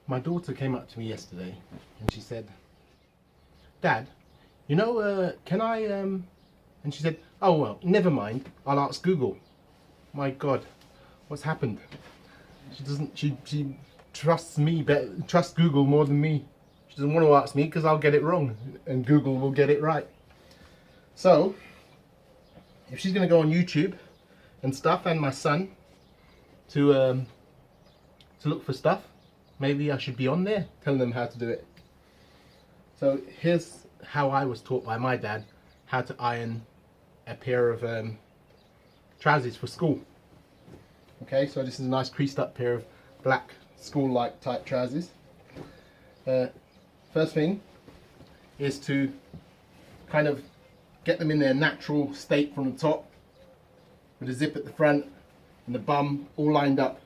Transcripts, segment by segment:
My daughter came up to me yesterday and she said, Dad, you know, can I, and she said, oh well, never mind, I'll ask Google. My God, what's happened? She trusts me, trusts Google more than me. She doesn't want to ask me because I'll get it wrong and Google will get it right. So, if she's going to go on YouTube and stuff, and my son, to look for stuff, maybe I should be on there telling them how to do it. So here's how I was taught by my dad how to iron a pair of trousers for school. Okay, so this is a nice creased up pair of black school-like type trousers. First thing is to kind of get them in their natural state from the top, with a zip at the front and the bum all lined up.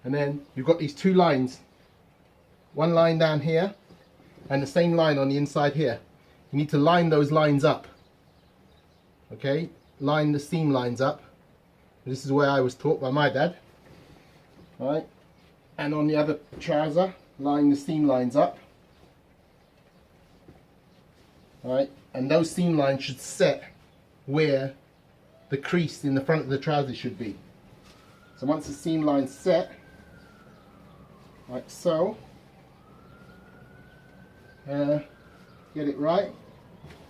And then you've got these two lines, one line down here and the same line on the inside here. You need to line those lines up. Okay, line the seam lines up. This is where I was taught by my dad. All right, and on the other trouser, line the seam lines up. All right, and those seam lines should set where the crease in the front of the trouser should be. So once the seam line's set, like so, get it right,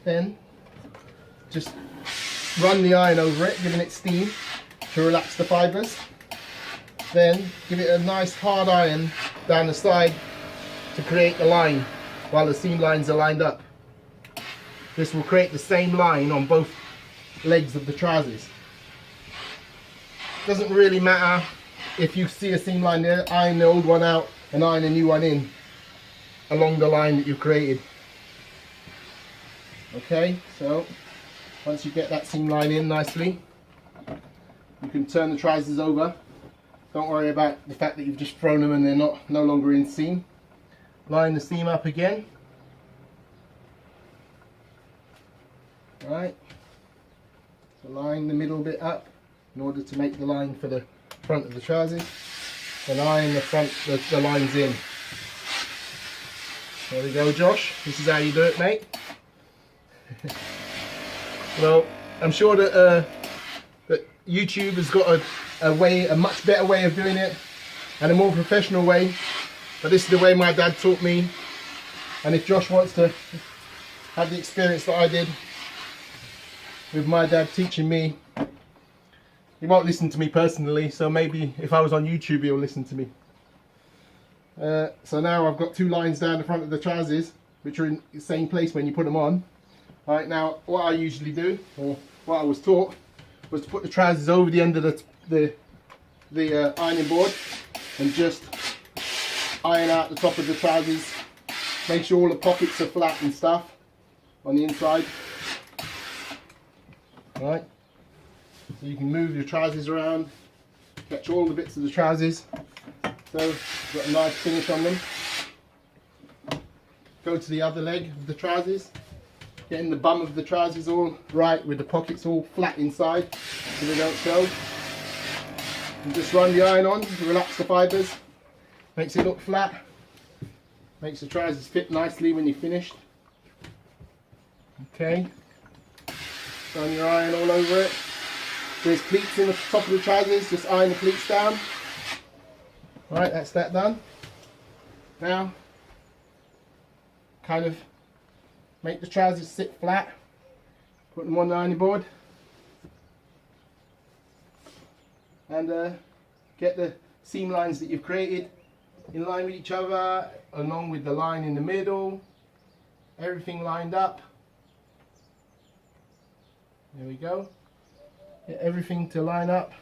then just run the iron over it, giving it steam to relax the fibres. Then give it a nice hard iron down the side to create the line while the seam lines are lined up. This will create the same line on both legs of the trousers. Doesn't really matter if you see a seam line there, iron the old one out and iron a new one in along the line that you created. Okay, so once you get that seam line in nicely, you can turn the trousers over. Don't worry about the fact that you've just thrown them and they're no longer in seam. Line the seam up again. Right, so line the middle bit up in order to make the line for the front of the trousers, and iron the lines in. There we go, Josh, this is how you do it, mate. Well, I'm sure that that YouTube has got a much better way of doing it and a more professional way, but this is the way my dad taught me. And if Josh wants to have the experience that I did with my dad teaching me, he won't listen to me personally, so maybe if I was on YouTube he'll listen to me. So now I've got two lines down the front of the trousers which are in the same place when you put them on. Right, now what I usually do, or what I was taught, was to put the trousers over the end of the ironing board and just iron out the top of the trousers. Make sure all the pockets are flat and stuff on the inside. Right, so you can move your trousers around, catch all the bits of the trousers, so you've got a nice finish on them. Go to the other leg of the trousers, getting the bum of the trousers all right with the pockets all flat inside so they don't show. And just run the iron on to relax the fibres, makes it look flat, makes the trousers fit nicely when you're finished. Okay. Run your iron all over it. There's pleats in the top of the trousers, just iron the pleats down. Alright, that's that done. Now, kind of make the trousers sit flat. Put them on the ironing board. And get the seam lines that you've created in line with each other, along with the line in the middle. Everything lined up. There we go. Get everything to line up.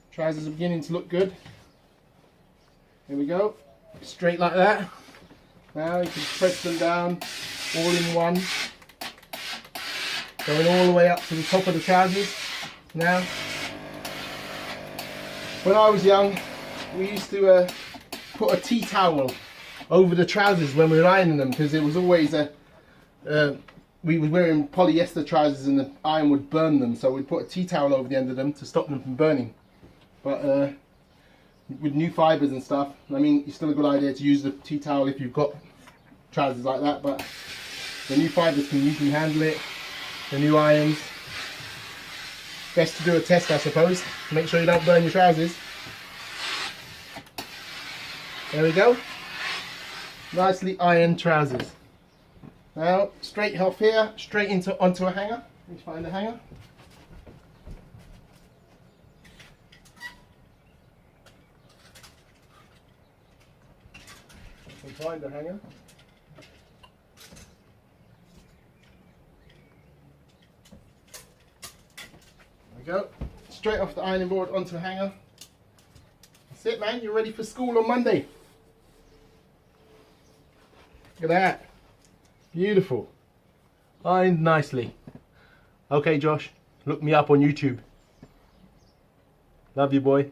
Trousers are beginning to look good. Here we go. Straight like that. Now you can press them down all in one. Going all the way up to the top of the trousers. Now, when I was young, we used to put a tea towel over the trousers when we were ironing them, because it was always we were wearing polyester trousers and the iron would burn them, so we'd put a tea towel over the end of them to stop them from burning. But with new fibres and stuff, I mean, it's still a good idea to use the tea towel if you've got trousers like that, but the new fibres can usually handle it, the new irons. Best to do a test, I suppose, to make sure you don't burn your trousers. There we go. Nicely ironed trousers. Now, straight off here, straight onto a hanger. Let me find a hanger. Find the hanger. There we go. Straight off the ironing board onto a hanger. That's it, man. You're ready for school on Monday. Look at that. Beautiful. Ironed nicely. Okay, Josh. Look me up on YouTube. Love you, boy.